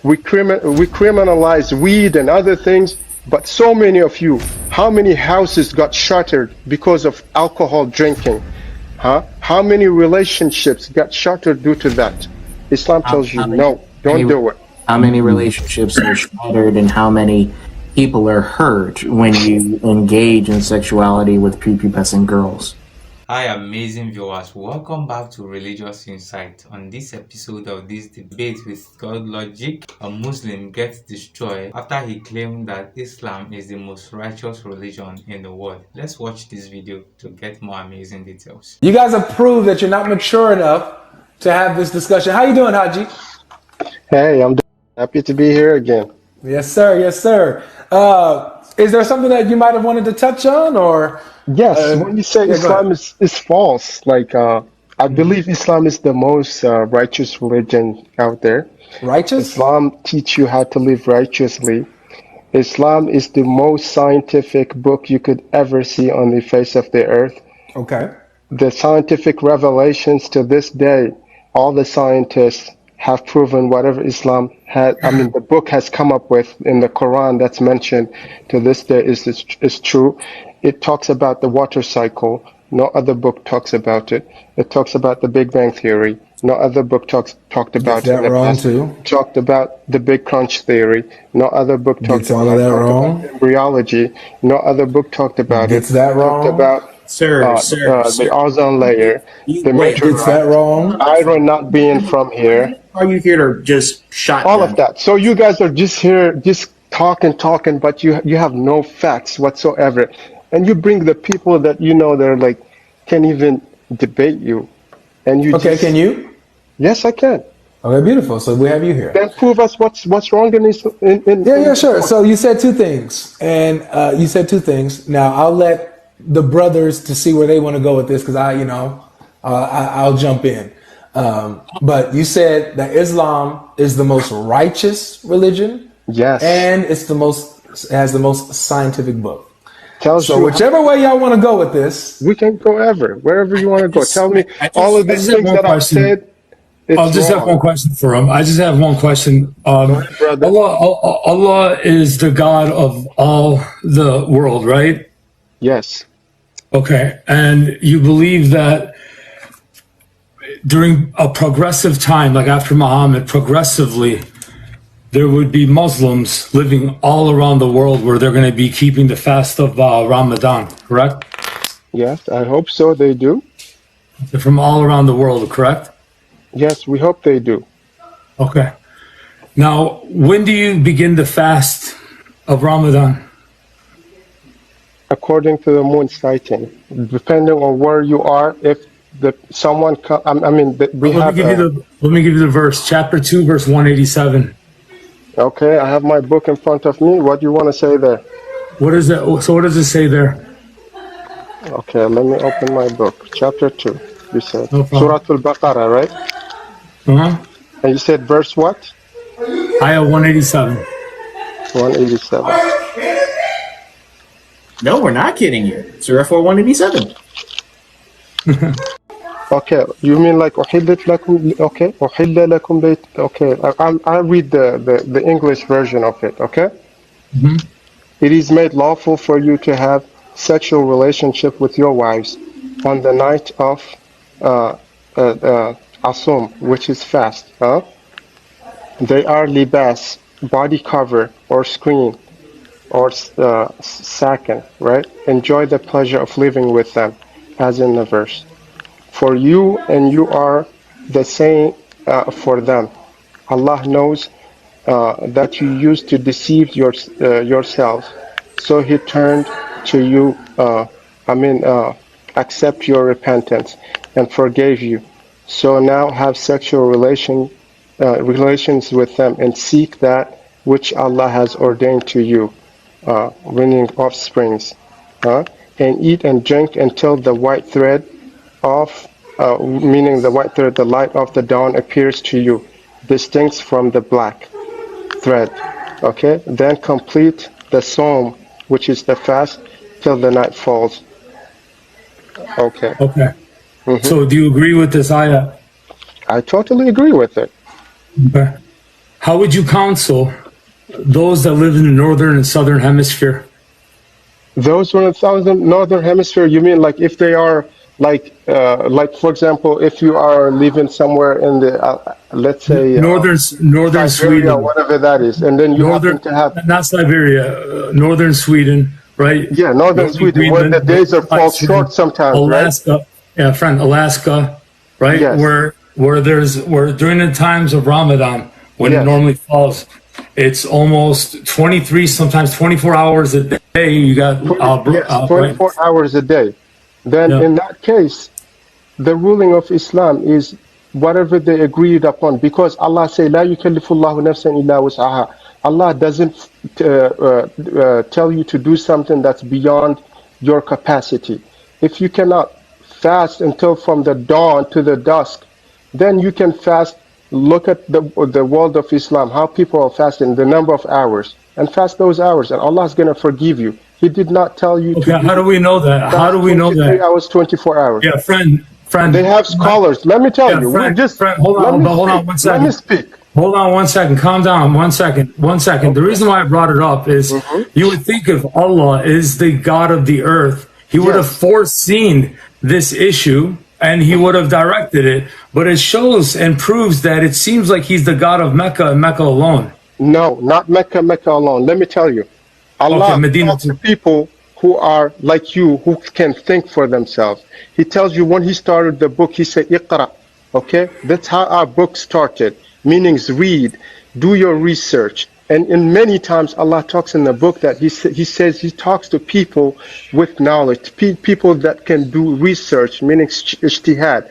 We criminalize weed and other things, but so many of you, how many houses got shattered because of alcohol drinking? Huh? How many relationships got shattered due to that? Islam tells you, no, don't do it. How many relationships are shattered and how many people are hurt when you engage in sexuality with prepubescent girls? Hi, amazing viewers. Welcome back to Religious Insight. On this episode of this debate with Godlogic, a Muslim gets destroyed after he claimed that Islam is the most righteous religion in the world. Let's watch this video to get more amazing details. You guys have proved that you're not mature enough to have this discussion. How you doing, Haji? Hey, I'm happy to be here again. Yes, sir. Yes, sir. Is there something that you might have wanted to touch on, or? Yes, when you say Islam is false, like I believe Islam is the most righteous religion out there. Righteous? Islam teach you how to live righteously. Islam is the most scientific book you could ever see on the face of the earth. Okay. The scientific revelations to this day, all the scientists have proven whatever Islam had, the book has come up with in the Quran that's mentioned to this day is true. It talks about the water cycle. No other book talks about it. It talks about the Big Bang Theory. No other book talked about it. That wrong too. Talked about the Big Crunch Theory. No other book talked all of that wrong. Embryology. No other book talked about it. Gets that wrong. Talked about the ozone layer. Gets that wrong. Iron not being from here. Are you here to just shot all of that? So you guys are just here, just talking, but you have no facts whatsoever. And you bring the people that you know they're like can't even debate you, and you. Okay, can you? Yes, I can. Okay, beautiful. So we have you here. Then prove us what's wrong in Yeah, sure. So you said two things, and Now I'll let the brothers to see where they want to go with this, because I'll jump in. But you said that Islam is the most righteous religion. Yes. And it has the most scientific book. So whichever way y'all want to go with this, we can go wherever you want to go. Tell me all of these things that I've said. I'll just have one question for him. I just have one question. Allah is the God of all the world, right? Yes. Okay. And you believe that during a progressive time, like after Muhammad, progressively, there would be Muslims living all around the world where they're going to be keeping the fast of Ramadan, correct? Yes, I hope so. They do. They're from all around the world, correct? Yes, we hope they do. Okay. Now, when do you begin the fast of Ramadan? According to the moon sighting, depending on where you are, if someone let me give you the verse, chapter 2, verse 187. Okay, I have my book in front of me. What do you want to say there? What is it? So what does it say there? Okay, let me open my book. Chapter 2, you said. No Surah Al-Baqarah, right? Uh-huh. And you said verse what? Ayah 187. 187. No, we're not kidding you. Surah 187. Okay, you mean like uhillat lakum? Okay, uhilla lakum bayt. Okay, I'll read the English version of it. Okay. Mm-hmm. It is made lawful for you to have sexual relationship with your wives on the night of Asum, which is fast. They are libas, body cover or screen or sakin, right? Enjoy the pleasure of living with them, as in the verse. For you and you are the same for them. Allah knows that you used to deceive yourselves, so He turned to you. Accept your repentance and forgave you. So now have sexual relations with them and seek that which Allah has ordained to you, winning offsprings, and eat and drink until the white thread meaning the white thread, the light of the dawn appears to you, distinct from the black thread. Okay, then complete the psalm, which is the fast, till the night falls. Okay. Mm-hmm. So do you agree with this ayah? I totally agree with it. Okay. how would you counsel those that live in the northern and southern hemisphere? Those from the southern northern hemisphere, you mean like if they are like for example, if you are living somewhere in the let's say Northern Siberia, Sweden, whatever that is, and then you happen northern, to have not Siberia, northern Sweden, right? yeah, northern Sweden, where the Greenland, days are fall Iceland, short sometimes, right? Alaska, yeah, friend, Alaska, right? Yes. Where during the times of Ramadan, when Yes. it normally falls, it's almost 23, sometimes 24 hours a day. You got Yes, 24 right? hours a day. Then Yeah. in that case, the ruling of Islam is whatever they agreed upon, because Allah say, "La yukallifullahu nafsan illa wus'aha." Allah doesn't tell you to do something that's beyond your capacity. If you cannot fast until from the dawn to the dusk, then you can fast. Look at the world of Islam, how people are fasting, the number of hours, and fast those hours, and Allah is going to forgive you. He did not tell you Okay, to how do we know that? How do we know 23 that? hours, 24 hours. Yeah, friend. They have scholars. Let me tell Yeah, you. friend, We just friend, hold on, let me hold on speak. one Let me second. speak. Hold on one second. Calm down. 1 second. 1 second. The reason why I brought it up is you would think if Allah is the God of the earth, He would have Yes. foreseen this issue and He would have directed it. But it shows and proves that it seems like He's the God of Mecca and Mecca alone. No, not Mecca, Mecca alone. Let me tell you. Allah Medina talks to too. people who are like you, who can think for themselves. He tells you when he started the book, he said, Iqra. Okay? That's how our book started. Meanings read, do your research. And in many times Allah talks in the book that he says he talks to people with knowledge, people that can do research, meaning ijtihad.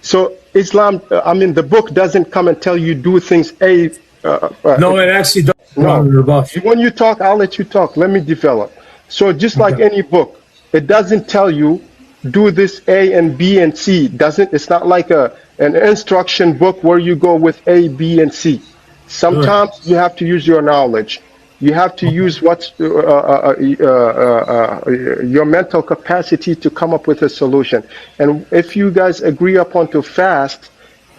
So Islam, the book doesn't come and tell you do things No, it actually does. no. Rebuff. When you talk, I'll let you talk. Let me develop. So just like Okay. any book, it doesn't tell you do this A and B and C. Doesn't it's not like an instruction book where you go with A, B, and C. Sometimes you have to use your knowledge. You have to use what's your mental capacity to come up with a solution. And if you guys agree upon to fast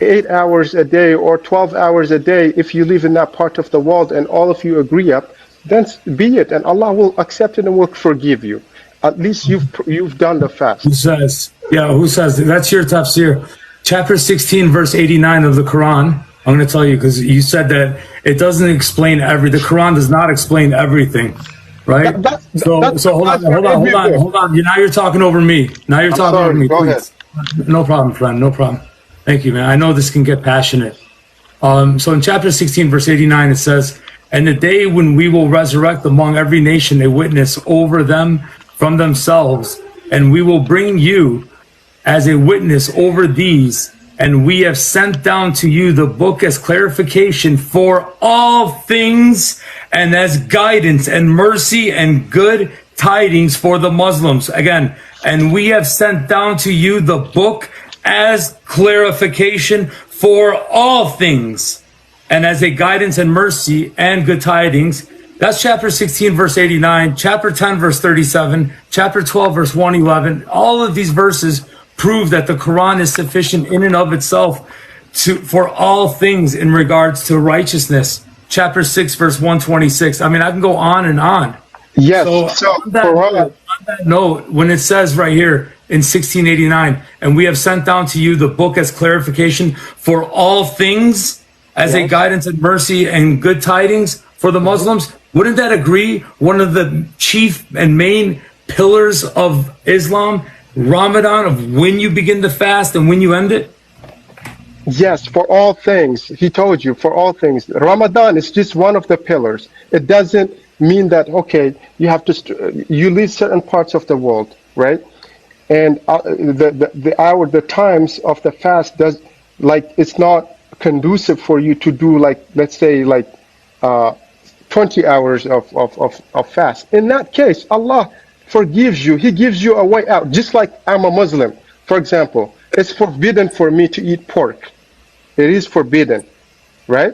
8 hours a day or 12 hours a day, if you live in that part of the world and all of you agree up, then be it, and Allah will accept it and will forgive you. At least you've done the fast. Who says? Yeah, who says? That's your tafsir. Chapter 16, verse 89 of the Quran. I'm going to tell you because you said that it doesn't explain the Quran does not explain everything, right? That's So hold on. Now you're talking over me. Now you're talking over me. Go Please. No problem, friend. No problem. Thank you, man. I know this can get passionate. So in chapter 16, verse 89, it says, "And the day when we will resurrect among every nation a witness over them from themselves, and we will bring you as a witness over these, and we have sent down to you the book as clarification for all things and as guidance and mercy and good tidings for the Muslims." Again, and we have sent down to you the book as clarification for all things and as a guidance and mercy and good tidings. That's chapter 16, verse 89, chapter 10, verse 37, chapter 12, verse 111. All of these verses prove that the Quran is sufficient in and of itself for all things in regards to righteousness. Chapter 6, verse 126. I mean, I can go on and on. Yes. So on that note, when it says right here in 1689, and we have sent down to you the book as clarification for all things, as a guidance and mercy and good tidings for the Muslims, wouldn't that agree one of the chief and main pillars of Islam, Ramadan, of when you begin to fast and when you end it? Yes, for all things. He told you, for all things. Ramadan is just one of the pillars. It doesn't mean that, okay, you have to, you leave certain parts of the world, right? And the times of the fast does, like, it's not conducive for you to do, like, let's say, like 20 hours of fast. In that case, Allah forgives you. He gives you a way out. Just like I'm a Muslim, for example, it's forbidden for me to eat pork. It is forbidden, right?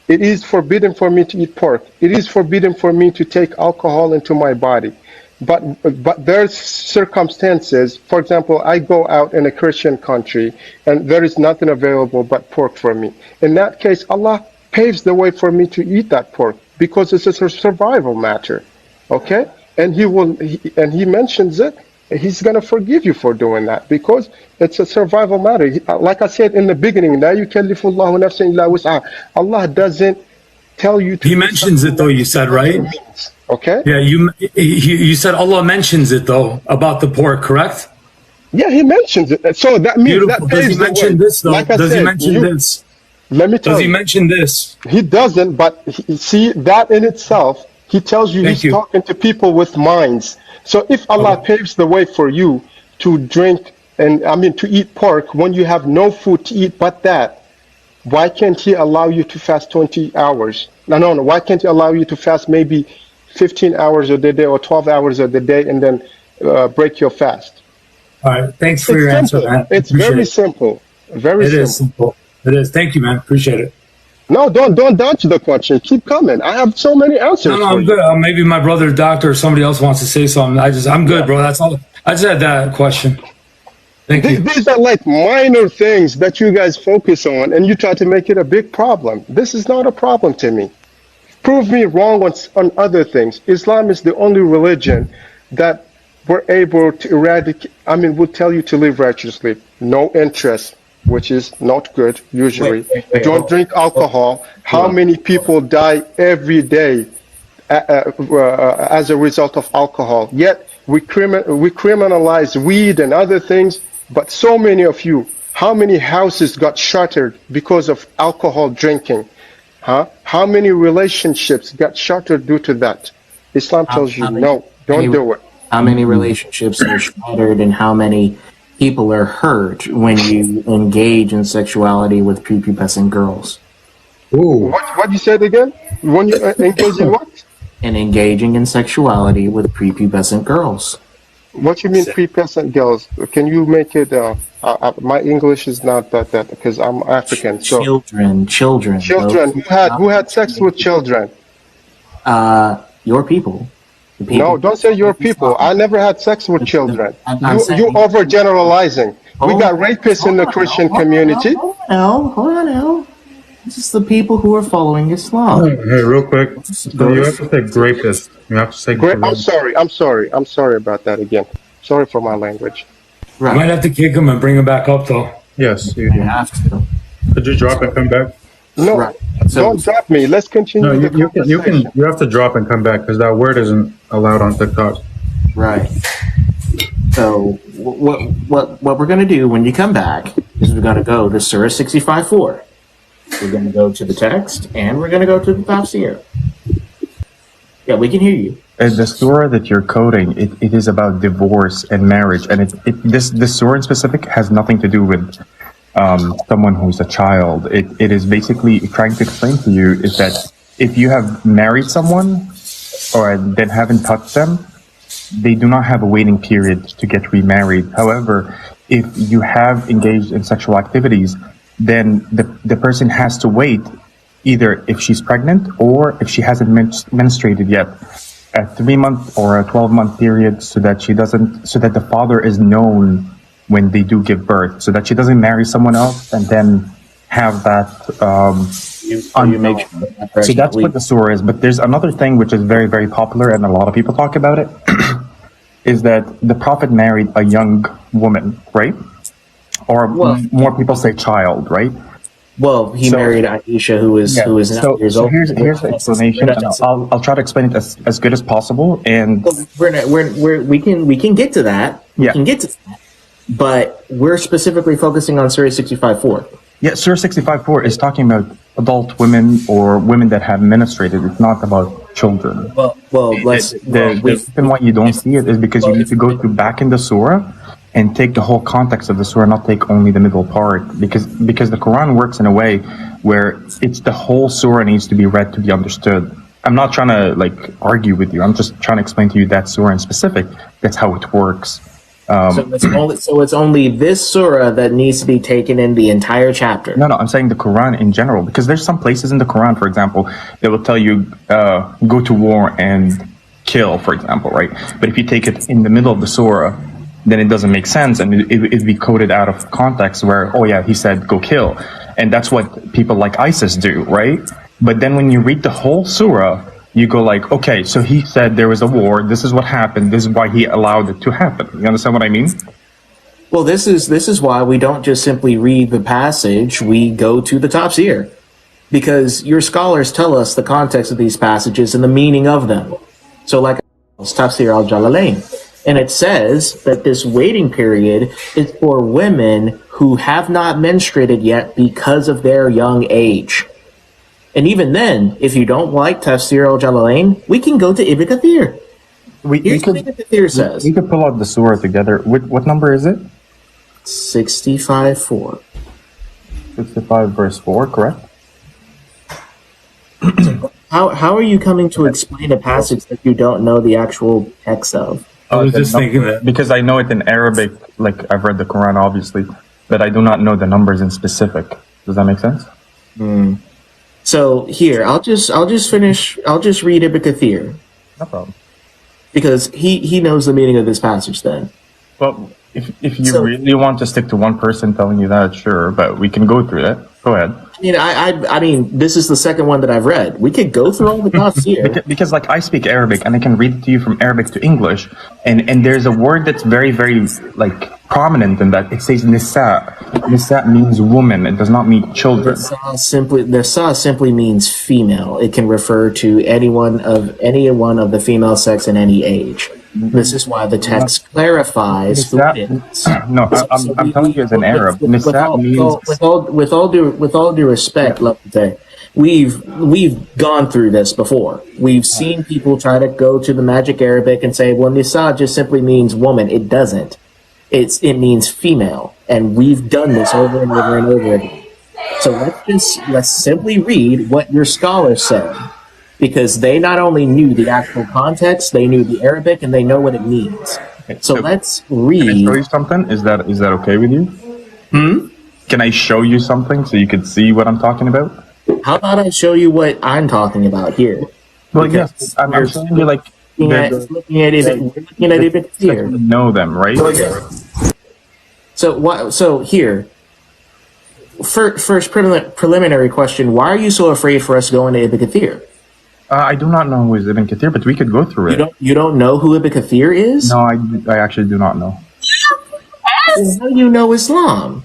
It is forbidden for me to eat pork. It is forbidden for me to take alcohol into my body. But there's circumstances, for example, I go out in a Christian country and there is nothing available but pork for me. In that case, Allah paves the way for me to eat that pork because it's a survival matter. Okay? And he mentions it. He's going to forgive you for doing that because it's a survival matter. Like I said in the beginning, لا يكلف الله نفسا إلا وسعها. Allah doesn't tell you to. He mentions it though. You said right. Okay. Yeah. You said Allah mentions it though about the pork, correct? Yeah, he mentions it. So that means Beautiful. that Does he paves the mention way. this though? Like I Does said, he mention this? Let me tell Does he you. mention this? He doesn't, but see that in itself, he tells you Thank he's you. talking to people with minds. So if Allah paves the way for you to drink and to eat pork when you have no food to eat but that, why can't he allow you to fast 20 hours? No. Why can't he allow you to fast maybe 15 hours of the day or 12 hours of the day and then break your fast? All right. Thanks for your answer, man. It's very simple. Very simple. It is simple. It is. Thank you, man. Appreciate it. No, don't dodge the question. Keep coming. I have so many answers. No, for I'm you. good. Maybe my brother, doctor, or somebody else wants to say something. I'm good, bro. That's all. I just had that question. Thank you. These are like minor things that you guys focus on, and you try to make it a big problem. This is not a problem to me. Prove me wrong on other things. Islam is the only religion that we're able to eradicate. Would tell you to live righteously. No interest, which is not good usually. Don't drink alcohol. How many people die every day as a result of alcohol? Yet we criminalize weed and other things, but so many of you, how many houses got shuttered because of alcohol drinking? How many relationships got shattered due to that? Islam tells you, no, don't do it. How many relationships are shattered and how many people are hurt when you engage in sexuality with prepubescent girls? Ooh. What you said again? When you engage in what? And engaging in sexuality with prepubescent girls. What you mean prepubescent girls? Can you make it? My English is not that because I'm African. So Children. Who had sex with children? Your people. The people. No, don't say your people. I never had sex with children. You overgeneralizing. We got rapists in the Christian community. Hold on now. This is the people who are following Islam. Hey, real quick. You have to say rapist. You have to say I'm sorry about that again. Sorry for my language. You might have to kick him and bring him back up, though. Yes, You have to. Could you drop and come back? No, Right. So- don't drop me. Let's continue No, the conversation. you have to drop and come back because that word isn't allowed on TikTok. Right. So what we're gonna do when you come back is we're gonna go to Surah 65:4. We're gonna go to the text and we're gonna go to the tafsir. Yeah, we can hear you. The surah that you're quoting, it is about divorce and marriage, and this surah in specific has nothing to do with someone who's a child. It is basically trying to explain to you is that if you have married someone or then haven't touched them, they do not have a waiting period to get remarried. However, if you have engaged in sexual activities, then the person has to wait either if she's pregnant or if she hasn't menstruated yet, a 3-month or a 12-month period, so that the father is known when they do give birth, so that she doesn't marry someone else and then have that. You make sure So that's what the surah is. But there's another thing which is very, very popular, and a lot of people talk about it, is that the Prophet married a young woman, right? Or more people say child, right? Well, he married Aisha, who is 9 years old. Here's the explanation. I'll try to explain it as good as possible. And We can get to that. We Yeah. can get to that. But we're specifically focusing on Surah 65:4. yeah, Surah 65:4 is talking about adult women or women that have menstruated. It's not about children. The reason why you don't see it is because you need to go back in the surah and take the whole context of the surah, not take only the middle part, because the Quran works in a way where it's the whole surah needs to be read to be understood. I'm not trying to argue with you. I'm just trying to explain to you that surah in specific. That's how it works. So it's only this surah that needs to be taken in the entire chapter. No, I'm saying the Quran in general, because there's some places in the Quran, for example, that will tell you go to war and kill, for example, right? But if you take it in the middle of the surah, then it doesn't make sense, and it'd be quoted out of context where, oh yeah, he said go kill. And that's what people like ISIS do, right? But then when you read the whole surah, you go like, okay, so he said there was a war. This is what happened. This is why he allowed it to happen. You understand what I mean? Well, this is why we don't just simply read the passage. We go to the tafsir, because your scholars tell us the context of these passages and the meaning of them. So, like tafsir al-Jalalain, and it says that this waiting period is for women who have not menstruated yet because of their young age. And even then, if you don't like tafsir al-Jalalain, we can go to Ibn Kathir. Here's what Ibn Kathir says. We could pull out the surah together. What number is it? 65:4. 65 verse 4, correct? How are you coming to explain a passage that you don't know the actual text of? I was just thinking that. Because I know it in Arabic, like I've read the Quran, obviously, but I do not know the numbers in specific. Does that make sense? So here, I'll just read Ibn Kathir, No problem. because he knows the meaning of this passage then. Well, if you really want to stick to one person telling you that, sure, but we can go through that. Go ahead. I mean, this is the second one that I've read. We could go through all the tafsir. Because like I speak Arabic and I can read it to you from Arabic to English, and there's a word that's very, very like prominent in that. It says nisa. Nisa means woman. It does not mean children. Nisa simply means female. It can refer to anyone of the female sex in any age. This is why the text clarifies who it is. No, I'm telling you as an Arab. Nisa means... With all due respect, Lapite, we've gone through this before. We've seen people try to go to the Magic Arabic and say, well, Nisa just simply means woman. It doesn't. It means female. And we've done this over and over and over again. So let's simply read what your scholars said. Because they not only knew the actual context, they knew the Arabic, and they know what it means. So let's read. Can I show you something? Is that okay with you? Can I show you something so you can see what I'm talking about? How about I show you what I'm talking about here? Well, yes, I'm showing you like... Looking at it here. Know them, right? So here, first preliminary question, why are you so afraid for us going to Ibn Kathir? I do not know who is Ibn Kathir, but we could go through it. You don't know who Ibn Kathir is? No, I actually do not know. Well, how do you know Islam?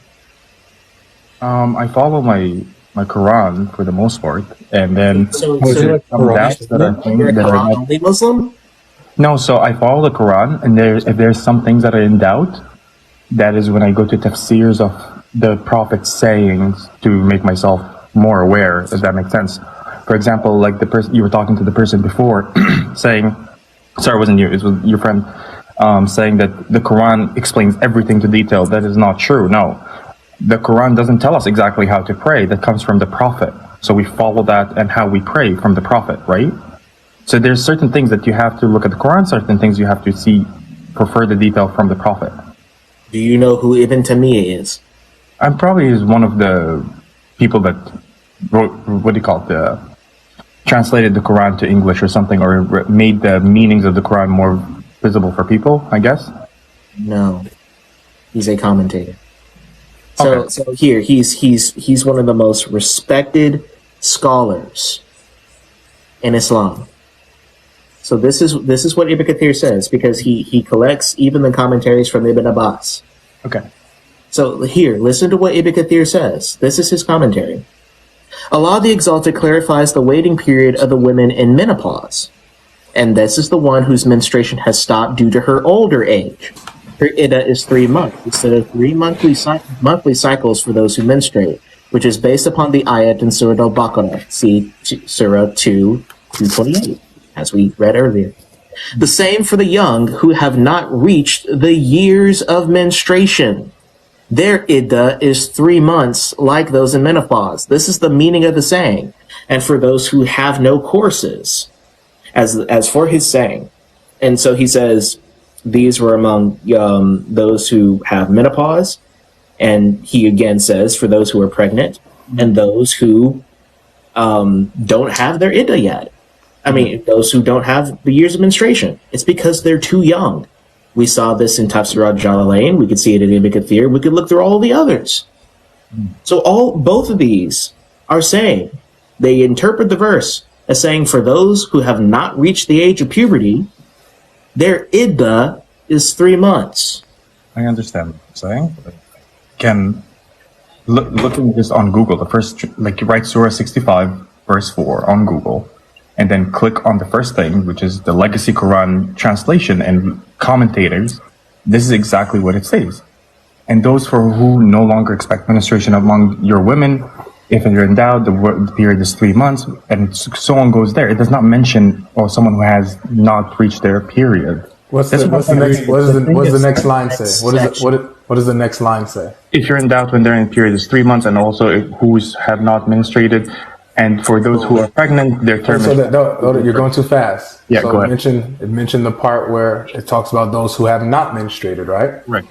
I follow my Quran for the most part, and then You're only Muslim? No, so I follow the Quran, and if there's some things that are in doubt, that is when I go to tafsirs of the Prophet's sayings to make myself more aware, if that makes sense. For example, like the person you were talking to the person before, saying, sorry, it wasn't you, it was your friend, saying that the Quran explains everything to detail. That is not true. No, the Quran doesn't tell us exactly how to pray. That comes from the Prophet. So we follow that and how we pray from the Prophet, right? So there's certain things that you have to look at the Quran, certain things you have to see for further detail from the Prophet. Do you know who Ibn Taymiyyah is? I'm probably one of the people that wrote, what do you call it, translated the Quran to English or something, or made the meanings of the Quran more visible for people, I guess. No, he's a commentator. So, Okay. so here he's one of the most respected scholars in Islam. So this is what Ibn Kathir says, because he collects even the commentaries from Ibn Abbas. Okay. So here, listen to what Ibn Kathir says. This is his commentary. Allah the Exalted clarifies the waiting period of the women in menopause. And this is the one whose menstruation has stopped due to her older age. Her iddah is 3 months instead of 3 monthly cycles for those who menstruate, which is based upon the ayat in Surah Al-Baqarah, see Surah 2:28, as we read earlier. The same for the young who have not reached the years of menstruation. Their iddah is 3 months like those in menopause. This is the meaning of the saying. And for those who have no courses, as for his saying. And so he says, these were among those who have menopause. And he again says, for those who are pregnant and those who don't have their iddah yet. I mean, those who don't have the years of menstruation. It's because they're too young. We saw this in Tafsir al-Jalalain. We could see it in Ibn Kathir. We could look through all the others. So both of these are saying they interpret the verse as saying for those who have not reached the age of puberty, their iddah is 3 months. I understand what you're saying. Can looking this on Google, the first, like, you write Surah 65 verse 4 on Google, and then click on the first thing, which is the Legacy Quran translation and commentators. This is exactly what it says. And those for who no longer expect menstruation among your women, if you're in doubt, the period is 3 months, and so on goes there. It does not mention someone who has not reached their period. What does the next line say? What does the next line say? If you're in doubt when they're in period, is 3 months, and also who have not menstruated, and for those who are pregnant, their term. You're going too fast. Yeah, so go ahead. It mentioned the part where it talks about those who have not menstruated, right? Right.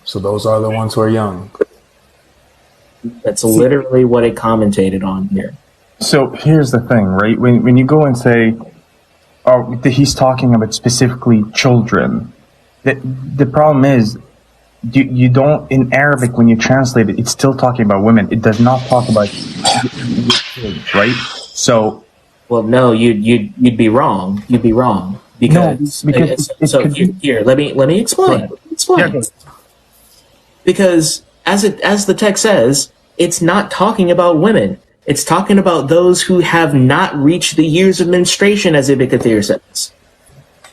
So those are the ones who are young. That's literally what it commentated on here. So here's the thing, right? When you go and say, oh, he's talking about specifically children, the problem is, you don't, in Arabic, when you translate it, it's still talking about women. It does not talk about kids, right? So, well, no, you'd be wrong. You'd be wrong because here, let me explain. Yeah. Because as the text says, it's not talking about women. It's talking about those who have not reached the years of menstruation, as Ibn Kathir says.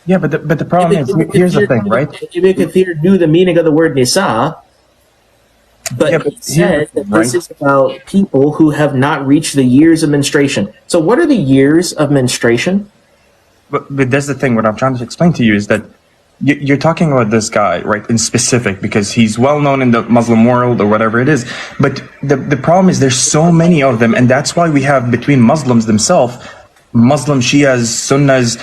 Yeah, but the problem is, here's the thing, right? Ibn Kathir knew the meaning of the word nisa, but he said that this is about people who have not reached the years of menstruation. So what are the years of menstruation? But that's the thing. What I'm trying to explain to you is that you're talking about this guy, right, in specific, because he's well known in the Muslim world or whatever it is. But the problem is there's so many of them, and that's why we have between Muslims themselves, Muslim Shias, Sunnas,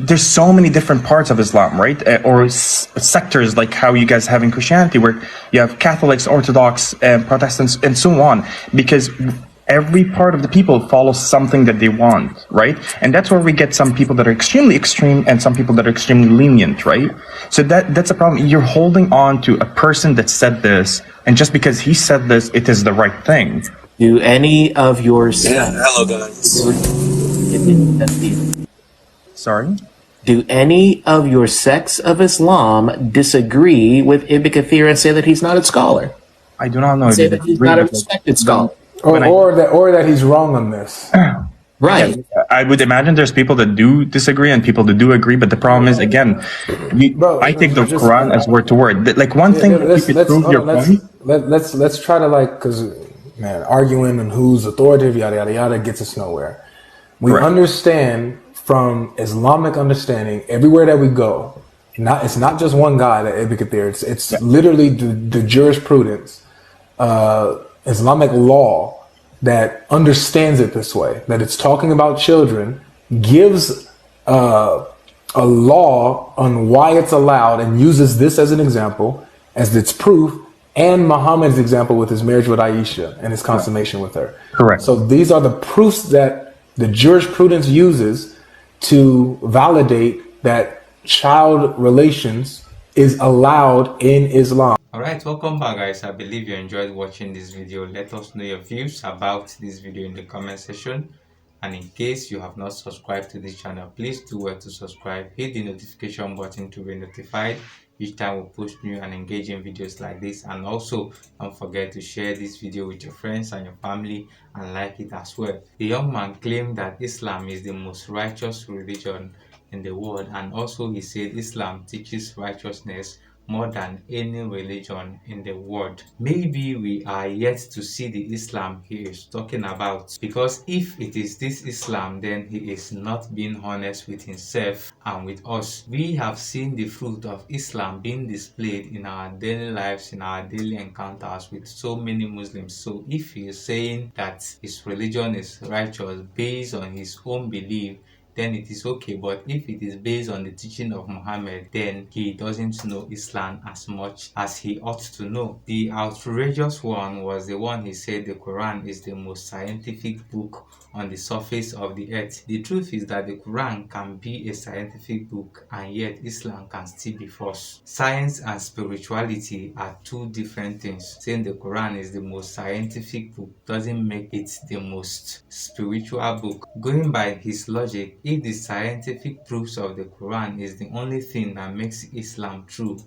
there's so many different parts of Islam, right? Or sectors, like how you guys have in Christianity, where you have Catholics, Orthodox, Protestants, and so on, because every part of the people follows something that they want, right? And that's where we get some people that are extremely extreme and some people that are extremely lenient, right? So that's a problem. You're holding on to a person that said this, and just because he said this, it is the right thing. Do any of your hello guys. Sorry? Do any of your sects of Islam disagree with Ibn Kathir and say that he's not a scholar? I do not know. Say that he's not a respected scholar. Or that he's wrong on this. Right. Yeah, I would imagine there's people that do disagree and people that do agree, but the problem is, again, I take the Quran as word to word. Like, one thing, let's try to, like, because, man, arguing on who's authoritative, yada yada yada, gets us nowhere. We understand from Islamic understanding everywhere that we go. It's not just one guy that Ibn Kathir. It's literally the jurisprudence, Islamic law that understands it this way, that it's talking about children, gives a law on why it's allowed, and uses this as an example, as its proof, and Muhammad's example with his marriage with Aisha and his consummation with her. Correct. So these are the proofs that the jurisprudence uses to validate that child relations is allowed in Islam. Alright, welcome back guys. I believe you enjoyed watching this video. Let us know your views about this video in the comment section, and in case you have not subscribed to this channel, please do well to subscribe. Hit the notification button to be notified each time we post new and engaging videos like this, and also don't forget to share this video with your friends and your family and like it as well. The young man claimed that Islam is the most righteous religion in the world, and also he said Islam teaches righteousness more than any religion in the world. Maybe we are yet to see the Islam he is talking about, because if it is this Islam, then he is not being honest with himself and with us. We have seen the fruit of Islam being displayed in our daily lives, in our daily encounters with so many Muslims. So if he is saying that his religion is righteous based on his own belief, then it is okay. But if it is based on the teaching of Muhammad, then he doesn't know Islam as much as he ought to know. The outrageous one was the one he said the Quran is the most scientific book on the surface of the earth. The truth is that the Quran can be a scientific book and yet Islam can still be false. Science and spirituality are two different things. Saying the Quran is the most scientific book doesn't make it the most spiritual book. Going by his logic, if the scientific proofs of the Quran is the only thing that makes Islam true,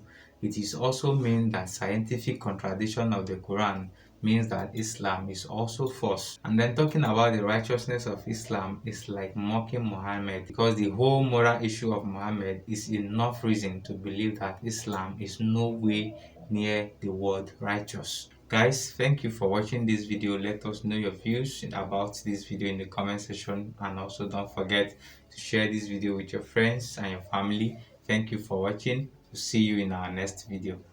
it is also mean that scientific contradiction of the Quran means that Islam is also false. And then talking about the righteousness of Islam is like mocking Muhammad, because the whole moral issue of Muhammad is enough reason to believe that Islam is no way near the word righteous. Guys, thank you for watching this video. Let us know your views about this video in the comment section, and also don't forget to share this video with your friends and your family. Thank you for watching. We'll see you in our next video.